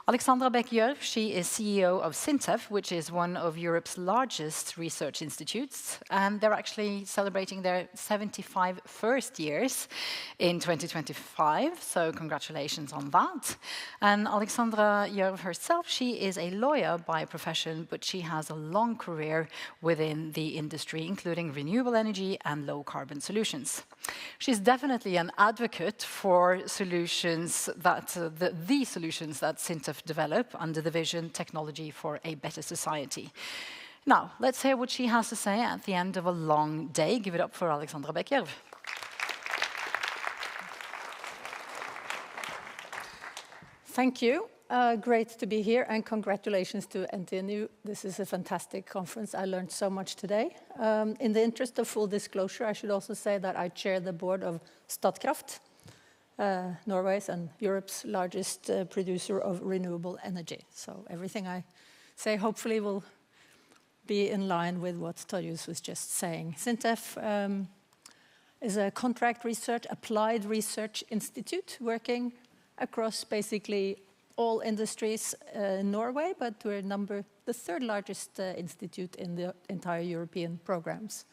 Alexandra Bech Gjørv, she is CEO of SINTEF, which is one of Europe's largest research institutes, and they're actually celebrating their 75 first years in 2025, so congratulations on that. And Alexandra Gjørv herself, she is a lawyer by profession, but she has a long career within the industry, including renewable energy and low-carbon solutions. She's definitely an advocate for solutions that, the solutions that SINTEF develop under the vision Technology for a Better Society. Now, let's hear what she has to say at the end of a long day. Give it up for Alexandra Bech Gjørv. Thank you. Great to be here, and congratulations to NTNU. This is a fantastic conference. I learned so much today. In the interest of full disclosure, I should also say that I chair the board of Statkraft, Norway's and Europe's largest producer of renewable energy. So everything I say hopefully will be in line with what Torjus was just saying. SINTEF is a contract research, applied research institute working across basically all industries in Norway, but we're the third largest institute in the entire European programs.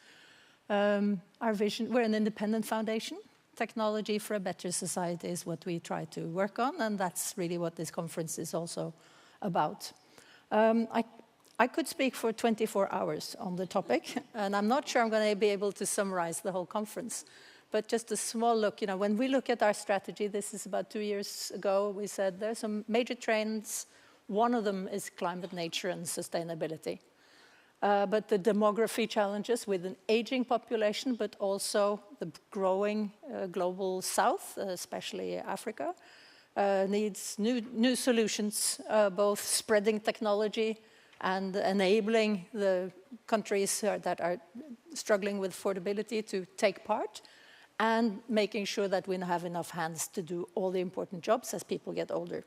Our vision, we're an independent foundation. Technology for a better society is what we try to work on, and that's really what this conference is also about. I could speak for 24 hours on the topic, and I'm not sure I'm going to be able to summarize the whole conference. But just a small look, when we look at our strategy, this is about 2 years ago, we said there's some major trends. One of them is climate, nature, and sustainability. But the demography challenges with an aging population, but also the growing global south, especially Africa, needs new solutions, both spreading technology and enabling the countries that are struggling with affordability to take part, and making sure that we have enough hands to do all the important jobs as people get older.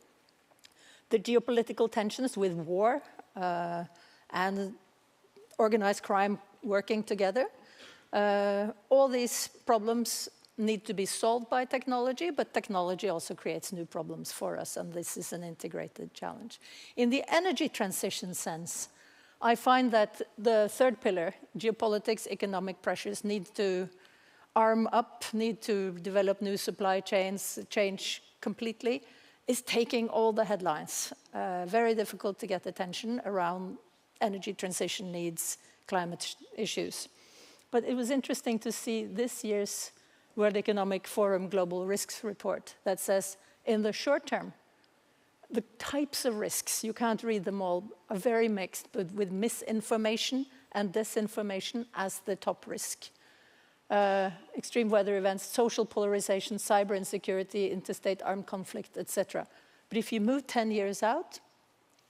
The geopolitical tensions with war and organized crime working together, all these problems need to be solved by technology, but technology also creates new problems for us, and this is an integrated challenge. In the energy transition sense, I find that the third pillar, geopolitics, economic pressures, need to arm up, need to develop new supply chains, change completely, is taking all the headlines. Very difficult to get attention around energy transition needs, climate issues. But it was interesting to see this year's World Economic Forum Global Risks Report that says, in the short term, the types of risks, you can't read them all, are very mixed, but with misinformation and disinformation as the top risk. Extreme weather events, social polarization, cyber insecurity, interstate armed conflict, etc. But if you move 10 years out,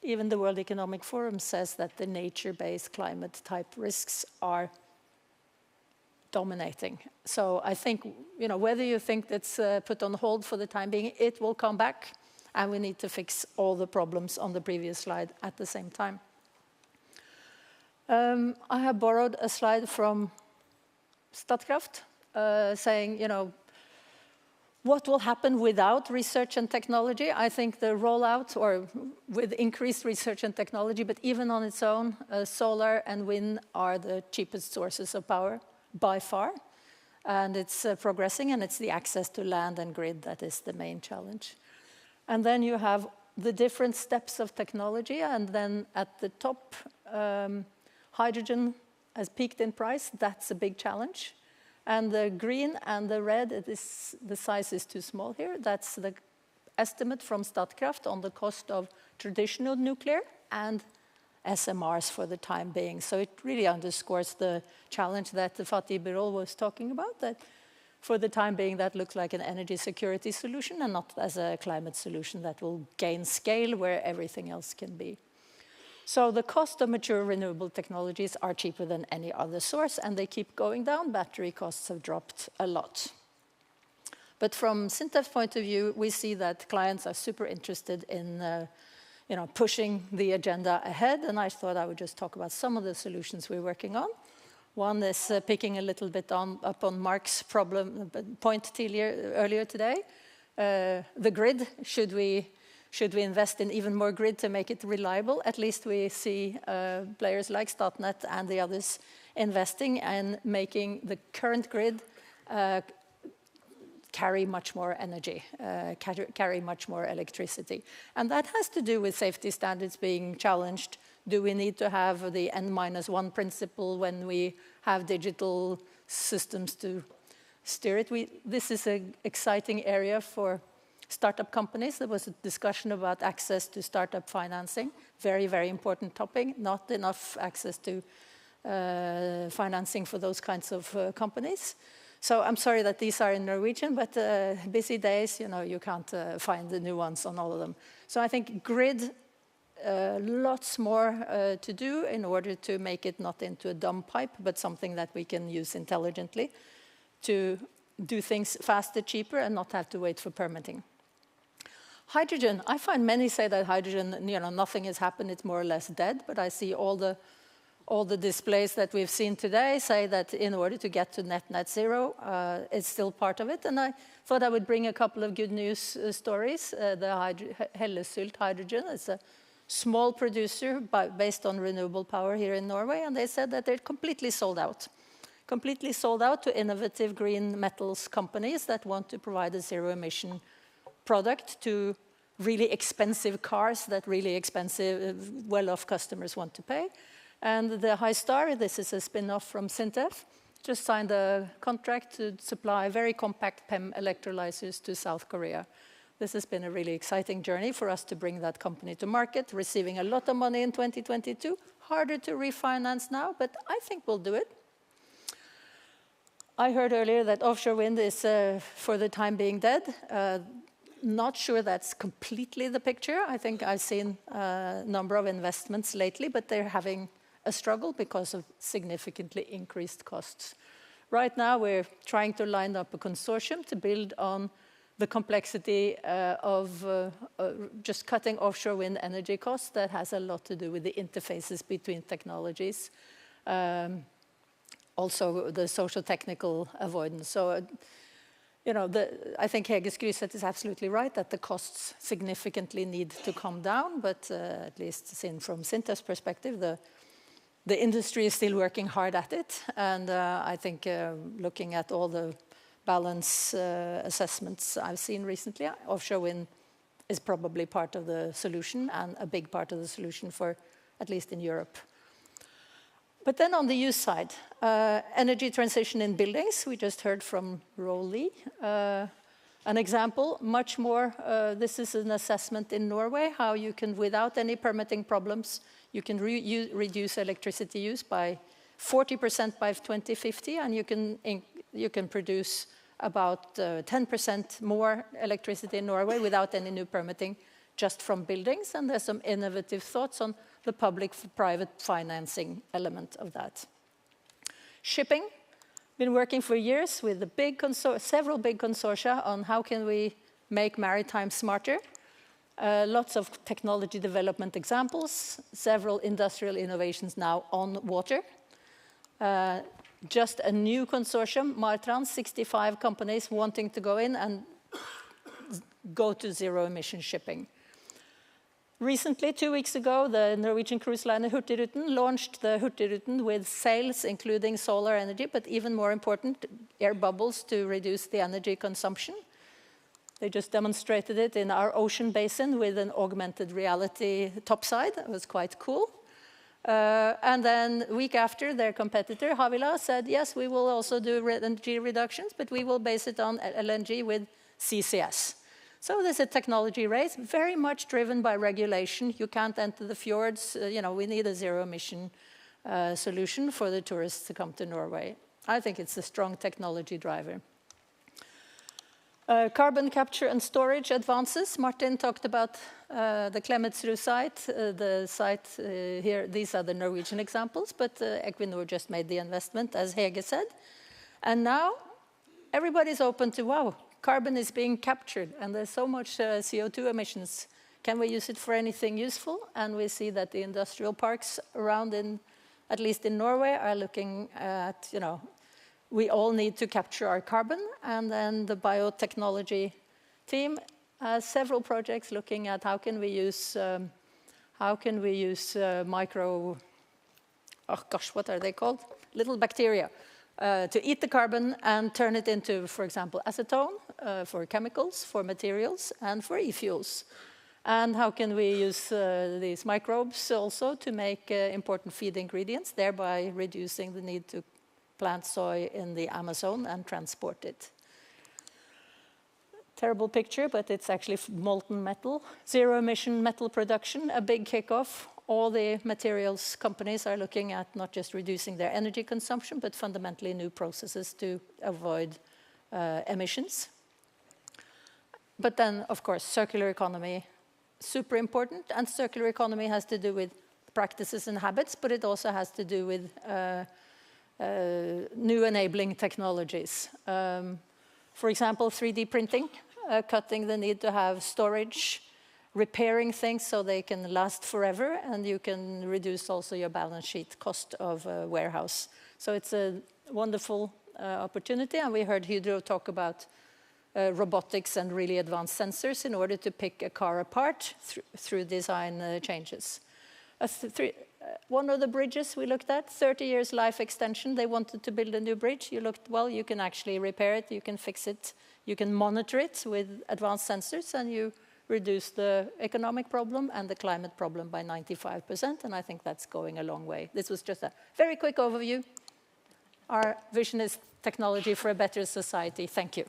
even the World Economic Forum says that the nature-based climate-type risks are dominating. So I think, whether you think that's put on hold for the time being, it will come back, and we need to fix all the problems on the previous slide at the same time. I have borrowed a slide from Statkraft, saying, what will happen without research and technology? I think the rollout, or with increased research and technology, but even on its own, solar and wind are the cheapest sources of power by far. And it's progressing, and it's the access to land and grid that is the main challenge. And then you have the different steps of technology, and then at the top, hydrogen has peaked in price. That's a big challenge. And the green and the red, the size is too small here. That's the estimate from Statkraft on the cost of traditional nuclear and SMRs for the time being. So it really underscores the challenge that Fatih Birol was talking about, that for the time being that looks like an energy security solution and not as a climate solution that will gain scale where everything else can be. So the cost of mature renewable technologies are cheaper than any other source, and they keep going down. Battery costs have dropped a lot. But from SINTEF's point of view, we see that clients are super interested in pushing the agenda ahead, and I thought I would just talk about some of the solutions we're working on. One is picking a little bit up on Mark's point earlier today. The grid, should we Should we invest in even more grid to make it reliable? At least we see players like Statnett and the others investing and making the current grid carry much more energy, carry much more electricity. And that has to do with safety standards being challenged. Do we need to have the N-1 principle when we have digital systems to steer it? This is an exciting area for startup companies. There was a discussion about access to startup financing. Very, very important topic. Not enough access to financing for those kinds of companies. So I'm sorry that these are in Norwegian, but busy days, you can't find the new ones on all of them. So I think grid, lots more to do in order to make it not into a dumb pipe, but something that we can use intelligently to do things faster, cheaper, and not have to wait for permitting. Hydrogen, I find many say that hydrogen, nothing has happened, it's more or less dead, but I see all the displays that we've seen today say that in order to get to net zero, it's still part of it. And I thought I would bring a couple of good news stories. The Hellesult hydrogen is a small producer based on renewable power here in Norway, and they said that they're completely sold out to innovative green metals companies that want to provide a zero-emission product to really expensive cars that really expensive, well-off customers want to pay. And the High Star, this is a spin-off from SINTEF, just signed a contract to supply very compact PEM electrolyzers to South Korea. This has been a really exciting journey for us to bring that company to market, receiving a lot of money in 2022. Harder to refinance now, but I think we'll do it. I heard earlier that offshore wind is, for the time being, dead. Not sure that's completely the picture. I think I've seen a number of investments lately, but they're having a struggle because of significantly increased costs. Right now, we're trying to line up a consortium to build on the complexity of just cutting offshore wind energy costs. That has a lot to do with the interfaces between technologies. Also, the social technical avoidance. So, I think Hege Skryseth is absolutely right that the costs significantly need to come down, but at least seen from SINTEF's perspective, the industry is still working hard at it. And I think looking at all the balance assessments I've seen recently, offshore wind is probably part of the solution and a big part of the solution for, at least in Europe. But then on the use side, energy transition in buildings, we just heard from Rolly. An example, much more, this is an assessment in Norway, how you can, without any permitting problems, you can reduce electricity use by 40% by 2050, and you can produce about 10% more electricity in Norway without any new permitting, just from buildings. And there's some innovative thoughts on the public-private financing element of that. Shipping, been working for years with several big consortia on how can we make maritime smarter. Lots of technology development examples, several industrial innovations now on water. Just a new consortium, Martrans, 65 companies wanting to go in and go to zero-emission shipping. Recently, 2 weeks ago, the Norwegian cruise liner Hurtigruten launched the Hurtigruten with sails, including solar energy, but even more important, air bubbles to reduce the energy consumption. They just demonstrated it in our ocean basin with an augmented reality topside. It was quite cool. And then a week after, their competitor, Havila, said, yes, we will also do energy reductions, but we will base it on LNG with CCS. So there's a technology race, very much driven by regulation. You can't enter the fjords. We need a zero-emission solution for the tourists to come to Norway. I think it's a strong technology driver. Carbon capture and storage advances. Martin talked about the Klemetsrud site. The site here, these are the Norwegian examples, but Equinor just made the investment, as Hege said. And now everybody's open to, wow, carbon is being captured, and there's so much CO2 emissions. Can we use it for anything useful? And we see that the industrial parks around, at least in Norway, are looking at, we all need to capture our carbon. And then the biotechnology team several projects looking at how can we use micro, oh gosh, what are they called? Little bacteria to eat the carbon and turn it into, for example, acetone for chemicals, for materials, and for e-fuels. And how can we use these microbes also to make important feed ingredients, thereby reducing the need to plant soy in the Amazon and transport it. Terrible picture, but it's actually molten metal. Zero emission metal production, a big kickoff. All the materials companies are looking at not just reducing their energy consumption, but fundamentally new processes to avoid emissions. But then, of course, circular economy, super important. And circular economy has to do with practices and habits, but it also has to do with new enabling technologies. For example, 3D printing, cutting the need to have storage, repairing things so they can last forever, and you can reduce also your balance sheet cost of a warehouse. So it's a wonderful opportunity, and we heard Hydro talk about robotics and really advanced sensors in order to pick a car apart through design changes. One of the bridges we looked at, 30 years life extension, they wanted to build a new bridge. You looked, well, you can actually repair it, you can fix it, you can monitor it with advanced sensors, and you reduce the economic problem and the climate problem by 95%, and I think that's going a long way. This was just a very quick overview. Our vision is technology for a better society. Thank you.